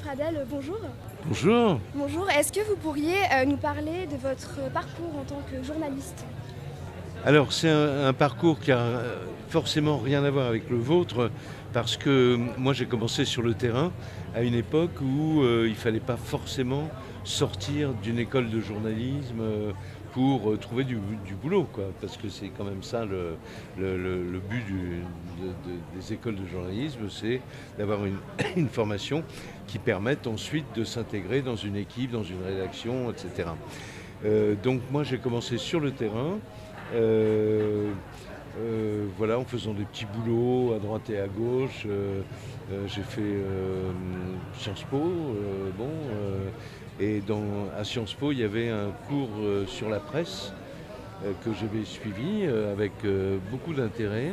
Pradel, bonjour. Bonjour. Bonjour, est-ce que vous pourriez nous parler de votre parcours en tant que journaliste? Alors c'est un parcours qui a forcément rien à voir avec le vôtre parce que moi j'ai commencé sur le terrain à une époque où il ne fallait pas forcément sortir d'une école de journalisme pour trouver du boulot, quoi, parce que c'est quand même ça le but des écoles de journalisme, c'est d'avoir une formation qui permette ensuite de s'intégrer dans une équipe, dans une rédaction, etc. Donc moi j'ai commencé sur le terrain. Voilà, en faisant des petits boulots à droite et à gauche. J'ai fait Sciences Po, et à Sciences Po, il y avait un cours sur la presse que j'avais suivi avec beaucoup d'intérêt.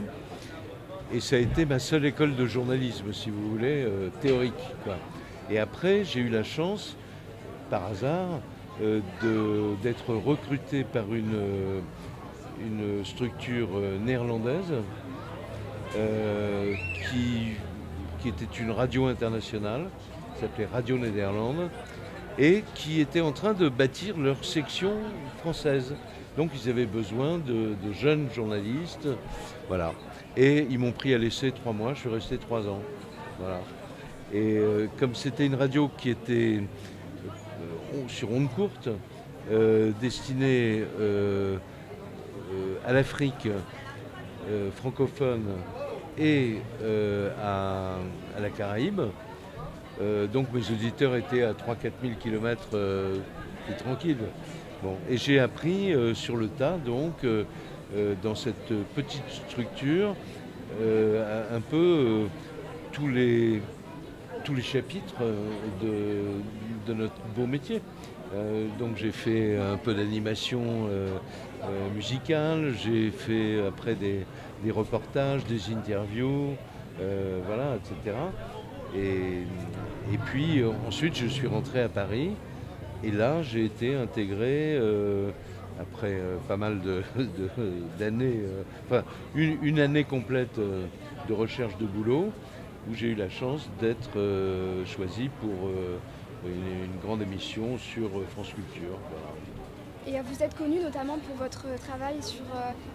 Et ça a été ma seule école de journalisme, si vous voulez, théorique, quoi. Et après, j'ai eu la chance, par hasard, d'être recruté par une structure néerlandaise qui était une radio internationale, qui s'appelait Radio Nederland, et qui était en train de bâtir leur section française. Donc ils avaient besoin de jeunes journalistes, voilà. Et ils m'ont pris à l'essai 3 mois, je suis resté 3 ans. Voilà. Et comme c'était une radio qui était sur onde courte, destinée à l'Afrique francophone et à la Caraïbe. Donc mes auditeurs étaient à 3-4 000 km tranquilles. Bon, et j'ai appris sur le tas, donc, dans cette petite structure, un peu tous les chapitres de notre beau métier. Donc j'ai fait un peu d'animation musicale, j'ai fait après des reportages, des interviews, voilà, etc. Et puis ensuite je suis rentré à Paris et là j'ai été intégré après pas mal d'années, enfin une année complète de recherche de boulot où j'ai eu la chance d'être choisi pour une grande émission sur France Culture. Voilà. Et vous êtes connu notamment pour votre travail sur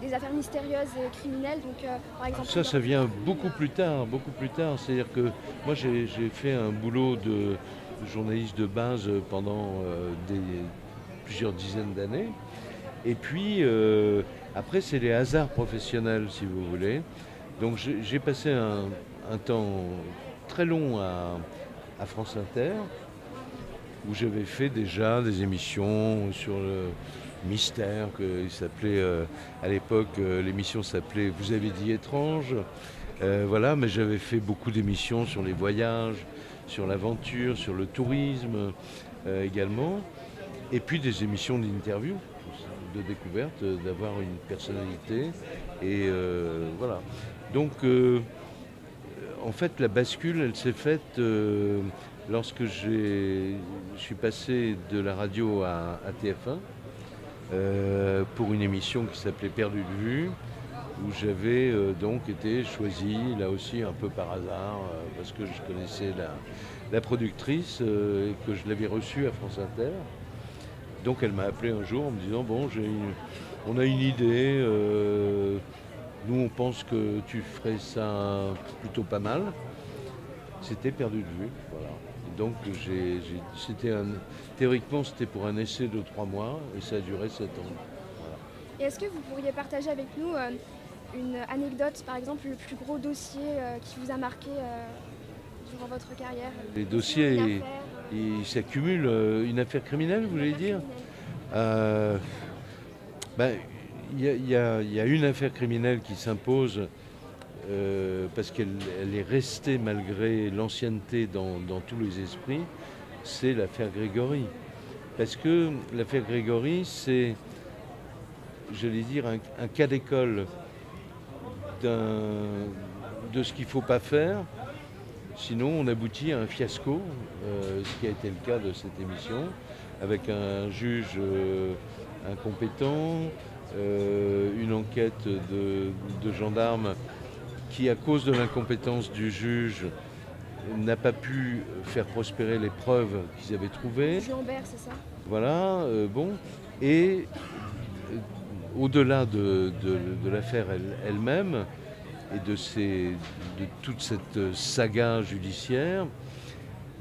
des affaires mystérieuses et criminelles, donc par exemple... Ça vient beaucoup plus tard, beaucoup plus tard. C'est-à-dire que moi j'ai fait un boulot de journaliste de base pendant plusieurs dizaines d'années. Et puis après c'est les hasards professionnels, si vous voulez. Donc j'ai passé un temps très long à France Inter, où j'avais fait déjà des émissions sur le mystère, il s'appelait à l'époque, l'émission s'appelait Vous avez dit étrange, voilà, mais j'avais fait beaucoup d'émissions sur les voyages, sur l'aventure, sur le tourisme également, et puis des émissions d'interview, de découverte, d'avoir une personnalité, et voilà. Donc en fait la bascule elle s'est faite lorsque je suis passé de la radio à TF1 pour une émission qui s'appelait Perdu de vue, où j'avais donc été choisi, là aussi un peu par hasard, parce que je connaissais la productrice et que je l'avais reçue à France Inter. Donc elle m'a appelé un jour en me disant bon, on a une idée, nous on pense que tu ferais ça plutôt pas mal. C'était Perdu de vue, voilà. Donc théoriquement c'était pour un essai de 3 mois et ça a duré 7 ans. Voilà. Et est-ce que vous pourriez partager avec nous une anecdote, par exemple le plus gros dossier qui vous a marqué durant votre carrière? Les dossiers, ils s'accumulent. Une affaire criminelle, vous voulez dire? Il y a une affaire criminelle qui s'impose parce qu'elle est restée malgré l'ancienneté dans tous les esprits, c'est l'affaire Grégory. Parce que l'affaire Grégory, c'est, j'allais dire, un cas d'école de ce qu'il ne faut pas faire, sinon on aboutit à un fiasco, ce qui a été le cas de cette émission, avec un juge incompétent, une enquête de gendarmes qui, à cause de l'incompétence du juge, n'a pas pu faire prospérer les preuves qu'ils avaient trouvées. Lambert, c'est ça? Voilà, bon. Et au-delà de l'affaire elle-même et de toute cette saga judiciaire,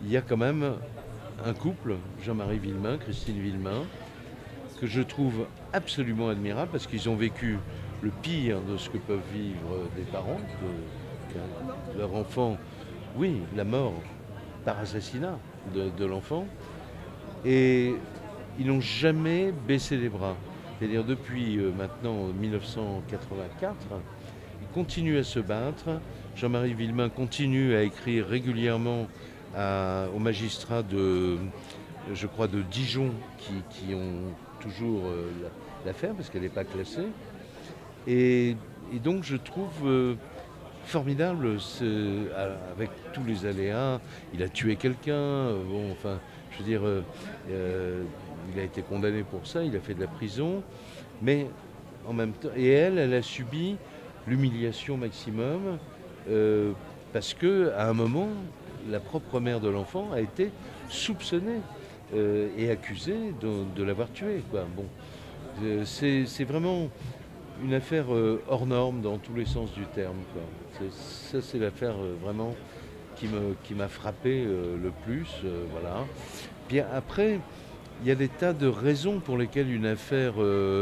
il y a quand même un couple, Jean-Marie Villemain, Christine Villemain, que je trouve absolument admirable parce qu'ils ont vécu le pire de ce que peuvent vivre des parents, que leur enfant, oui, la mort par assassinat de l'enfant. Et ils n'ont jamais baissé les bras. C'est-à-dire depuis maintenant 1984, ils continuent à se battre. Jean-Marie Villemain continue à écrire régulièrement aux magistrats je crois, de Dijon qui ont toujours l'affaire parce qu'elle n'est pas classée. Et donc je trouve formidable, avec tous les aléas. Il a tué quelqu'un, bon, enfin, je veux dire, il a été condamné pour ça, il a fait de la prison, mais en même temps, et elle a subi l'humiliation maximum parce que à un moment, la propre mère de l'enfant a été soupçonnée et accusée de l'avoir tué, quoi. Bon, c'est vraiment une affaire hors norme dans tous les sens du terme, quoi. Ça, c'est l'affaire vraiment qui m'a frappé le plus, voilà. Puis après, il y a des tas de raisons pour lesquelles une affaire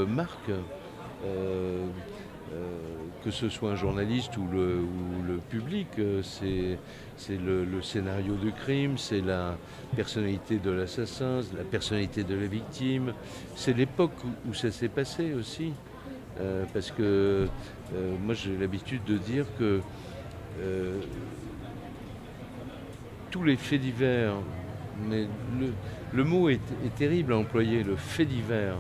marque, que ce soit un journaliste ou le public. C'est le scénario du crime, c'est la personnalité de l'assassin, la personnalité de la victime, c'est l'époque où ça s'est passé aussi. Parce que moi j'ai l'habitude de dire que tous les faits divers, mais le mot est terrible à employer, le fait divers,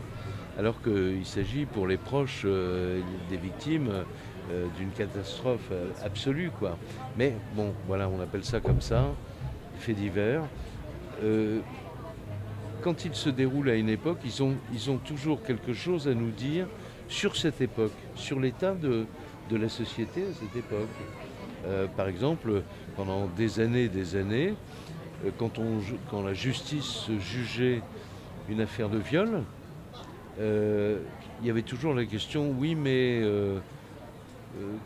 alors qu'il s'agit pour les proches des victimes d'une catastrophe absolue, quoi. Mais bon, voilà, on appelle ça comme ça, faits divers. Quand ils se déroulent à une époque, ils ont toujours quelque chose à nous dire sur cette époque, sur l'état de la société à cette époque. Par exemple, pendant des années, quand la justice jugeait une affaire de viol, il y avait toujours la question, oui, mais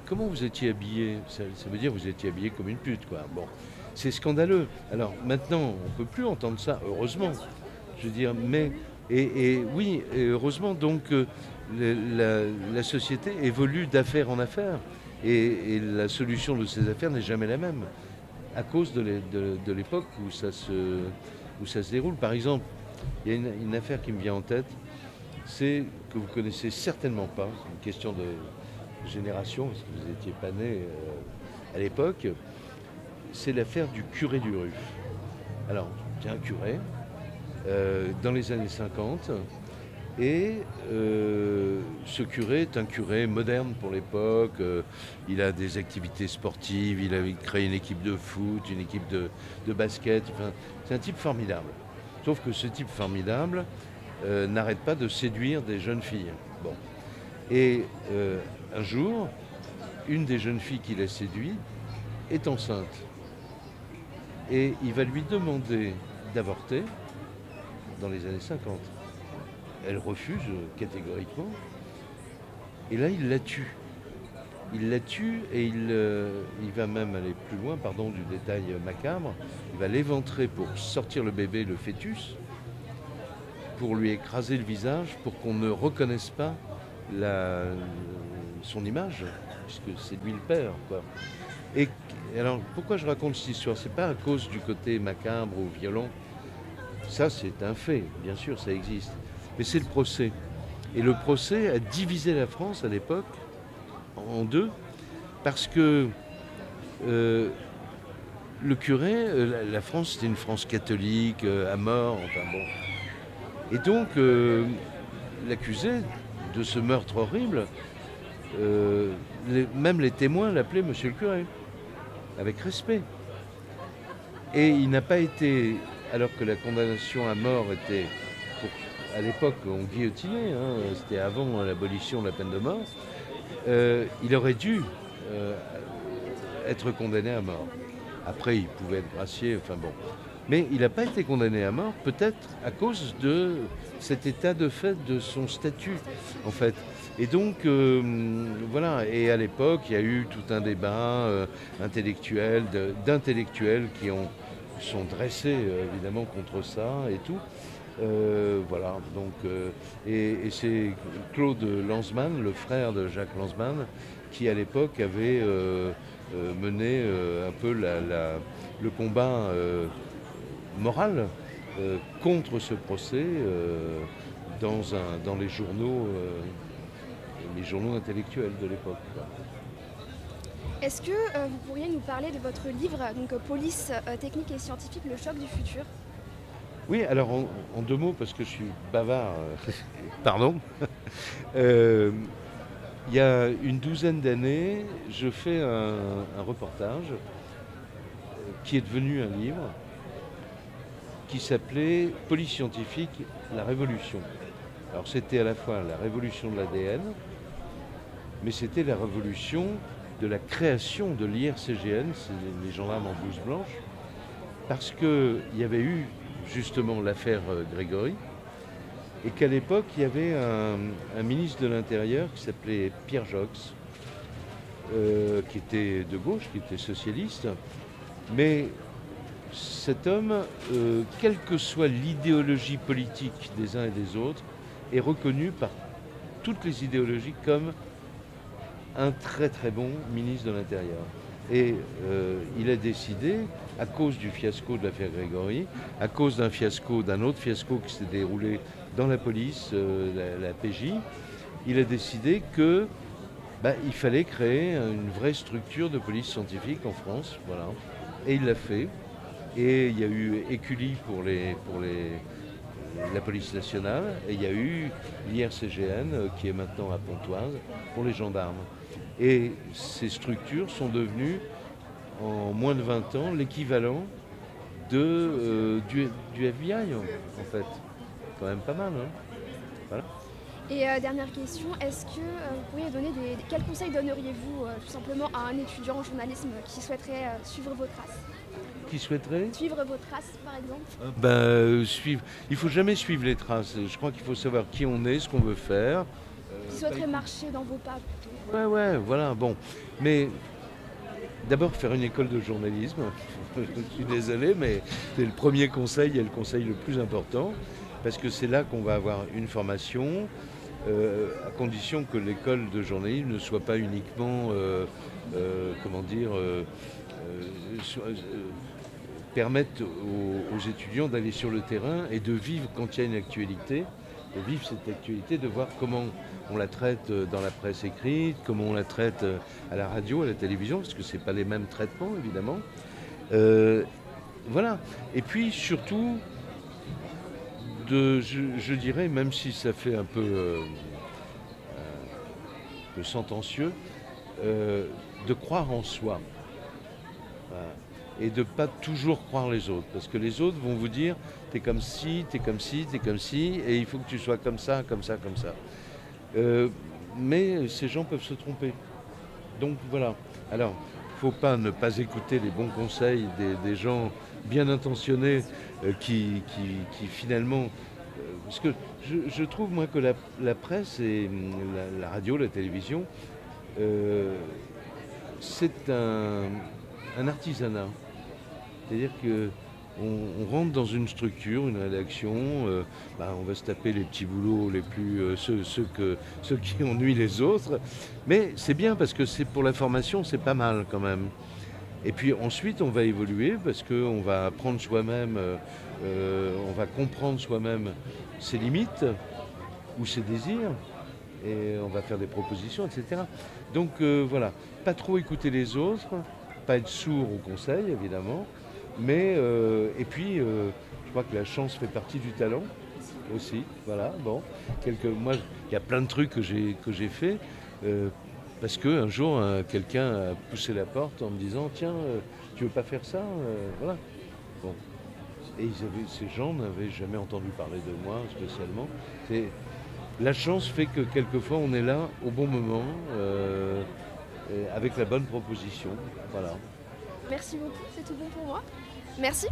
comment vous étiez habillé? Ça veut dire que vous étiez habillé comme une pute, quoi. Bon, c'est scandaleux. Alors maintenant, on ne peut plus entendre ça, heureusement. Je veux dire, mais oui, et heureusement, donc la société évolue d'affaire en affaire, et la solution de ces affaires n'est jamais la même, à cause de l'époque où ça se déroule. Par exemple, il y a une affaire qui me vient en tête, c'est que vous connaissez certainement pas, c'est une question de génération, parce que vous n'étiez pas né à l'époque, c'est l'affaire du curé du Ruf. Alors, c'est un curé, dans les années 50, et ce curé est un curé moderne pour l'époque, il a des activités sportives, il a créé une équipe de foot, une équipe de basket, enfin, c'est un type formidable. Sauf que ce type formidable n'arrête pas de séduire des jeunes filles. Bon. Et un jour, une des jeunes filles qu'il a séduit est enceinte. Et il va lui demander d'avorter dans les années 50. Elle refuse catégoriquement. Et là, il la tue. Il la tue et il va même aller plus loin, pardon du détail macabre. Il va l'éventrer pour sortir le bébé, le fœtus, pour lui écraser le visage, pour qu'on ne reconnaisse pas son image, puisque c'est lui le père, quoi. Et alors, pourquoi je raconte cette histoire? C'est pas à cause du côté macabre ou violent. Ça, c'est un fait, bien sûr, ça existe. Mais c'est le procès. Et le procès a divisé la France à l'époque en deux, parce que le curé, la France, c'était une France catholique, à mort, enfin bon. Et donc, l'accusé de ce meurtre horrible, même les témoins l'appelaient Monsieur le curé, avec respect. Et il n'a pas été, alors que la condamnation à mort était, à l'époque, on guillotinait, hein, c'était avant l'abolition de la peine de mort, il aurait dû être condamné à mort. Après, il pouvait être gracié, enfin bon. Mais il n'a pas été condamné à mort, peut-être à cause de cet état de fait de son statut, en fait. Et donc, voilà, et à l'époque, il y a eu tout un débat intellectuel, d'intellectuels qui sont dressés, évidemment, contre ça et tout. Voilà, donc, et c'est Claude Lanzmann, le frère de Jacques Lanzmann, qui à l'époque avait mené un peu le combat moral contre ce procès dans les journaux intellectuels de l'époque. Est-ce que vous pourriez nous parler de votre livre, donc Police technique et scientifique, le choc du futur? Oui, alors en 2 mots, parce que je suis bavard, pardon. Il y a une douzaine d'années, je fais un reportage qui est devenu un livre qui s'appelait Police scientifique, la révolution. Alors c'était à la fois la révolution de l'ADN, mais c'était la révolution de la création de l'IRCGN, c'est les gendarmes en blouse blanche, parce qu'il y avait eu justement l'affaire Grégory, et qu'à l'époque, il y avait un ministre de l'Intérieur qui s'appelait Pierre Joxe, qui était de gauche, qui était socialiste, mais cet homme, quelle que soit l'idéologie politique des uns et des autres, est reconnu par toutes les idéologies comme un très très bon ministre de l'Intérieur. Et il a décidé, à cause du fiasco de l'affaire Grégory, à cause d'un autre fiasco qui s'est déroulé dans la police, la PJ, il a décidé que il fallait créer une vraie structure de police scientifique en France, voilà. Et il l'a fait. Et il y a eu Écully pour la police nationale, et il y a eu l'IRCGN qui est maintenant à Pontoise pour les gendarmes. Et ces structures sont devenues, en moins de 20 ans, l'équivalent du FBI, en fait. Quand même pas mal, hein. Voilà. Et dernière question, est-ce que vous pourriez donner quels conseils donneriez-vous tout simplement à un étudiant en journalisme qui souhaiterait suivre vos traces? Qui souhaiterait Suivre vos traces, par exemple? Il ne faut jamais suivre les traces. Je crois qu'il faut savoir qui on est, ce qu'on veut faire. Qui souhaiterait marcher dans vos pas plutôt? Ouais, voilà, bon. Mais d'abord faire une école de journalisme. Je suis désolé, mais c'est le premier conseil et le conseil le plus important. Parce que c'est là qu'on va avoir une formation, à condition que l'école de journalisme ne soit pas uniquement, permettre aux étudiants d'aller sur le terrain et de vivre quand il y a une actualité, de vivre cette actualité, de voir comment on la traite dans la presse écrite, comment on la traite à la radio, à la télévision, parce que ce n'est pas les mêmes traitements, évidemment. Voilà. Et puis, surtout, je dirais, même si ça fait un peu sentencieux, de croire en soi. Voilà. Et de ne pas toujours croire les autres. Parce que les autres vont vous dire, t'es comme ci, t'es comme ci, t'es comme ci, et il faut que tu sois comme ça, comme ça, comme ça. Mais ces gens peuvent se tromper. Donc voilà. Alors, il ne faut ne pas écouter les bons conseils des gens bien intentionnés qui finalement... parce que je trouve, moi, que la presse et la radio, la télévision, c'est un artisanat. C'est-à-dire qu'on rentre dans une structure, une rédaction, on va se taper les petits boulots les plus ceux qui ennuient les autres. Mais c'est bien parce que c'est pour la formation, c'est pas mal quand même. Et puis ensuite, on va évoluer parce qu'on va apprendre soi-même, on va comprendre soi-même ses limites ou ses désirs, et on va faire des propositions, etc. Donc voilà, pas trop écouter les autres, pas être sourd aux conseils, évidemment, mais et puis je crois que la chance fait partie du talent aussi. Voilà, bon, moi, il y a plein de trucs que j'ai fait. Parce qu'un jour, quelqu'un a poussé la porte en me disant « Tiens, tu veux pas faire ça ?» Voilà. Bon. Et ces gens n'avaient jamais entendu parler de moi spécialement. La chance fait que quelquefois, on est là au bon moment, avec la bonne proposition. Voilà. Merci beaucoup, c'est tout bon pour moi. Merci.